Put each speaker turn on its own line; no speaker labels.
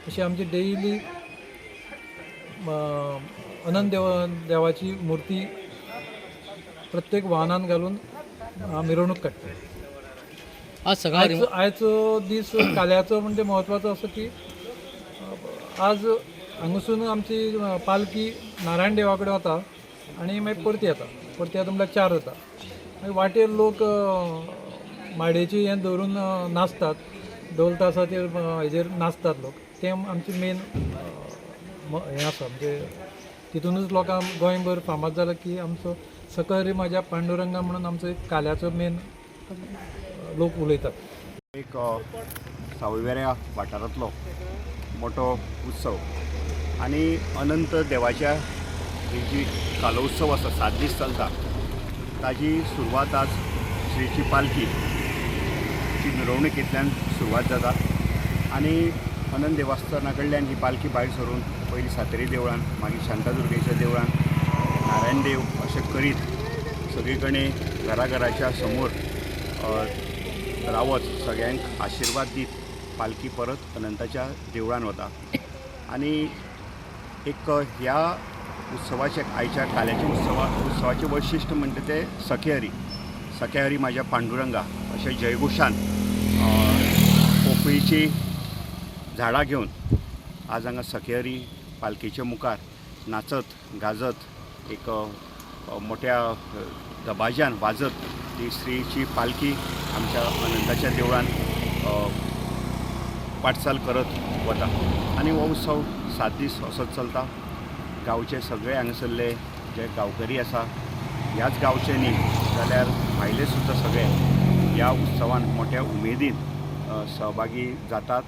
अशी आमची डेली अनंत देवाची मूर्ती प्रत्येक वाहनान घालून मिरवणूक काडटा.
आज सकाळी
आयचो दीस काल्याचो म्हणजे म्हत्वाचो असो की आज हांगसून आमची पालखी नारायण देवा कडेन वता आनी मागीर परती येता म्हणल्यार 4 जाता. मागीर वाटेर लोक माडयेची हें धरून नाचतात, ढोल तासाचेर हेजेर नाचतात लोक. तें आमचें मेन हें आसा. म्हणजे तितूनच लोकां गोंयभर फामाद जाला की आमचो सकल रे म्हाज्या पांडुरंगा म्हणून आमचो एक काल्याचो मेन लोक उलयतात.
एक सावयवेऱ्या वाठारांतलो मोठो उत्सव आनी अनंत देवाच्या जी कालोत्सव आसा 7 दीस चलता ताजी सुरवात आज श्रीची पालखी ची मिरवणुकींतल्यान सुरवात जाता आनी अनंत देवस्थाना कडल्यान ही पालखी भायर सरून पयलीं सातेरी देवळान, मागीर शांतादुर्गेच्या देवळान, नारायण देव अशें करीत सगळी कडेन घराघराच्या समोर रावत सगळ्यांक आशिर्वाद दीत पालखी परत अनंताच्या देवळान वता. आनी एक ह्या उत्सवाचे आयच्या काल्याच्या उत्सवाचें वैशिश्ट म्हणजे ते सखे हरी म्हाज्या पांडुरंगा अशें जयघोशान पोपळीची झाडां घेवन आज हांगा सखे हरी पालखेच्या मुखार नाचत गाजत एक मोठ्या दबाज्यान वाजत ती श्रीची पालखी आमच्या अनंताच्या देवळान वाटचाल करत वता. आनी हो उत्सव 7 दीस असोच चलता. गांवचे सगळे हांगासरले जे गांवकरी आसा ह्याच गांवचे न्ही जाल्यार भायले सुद्दां सगळे ह्या उत्सवान मोठ्या उमेदीन सहभागी जातात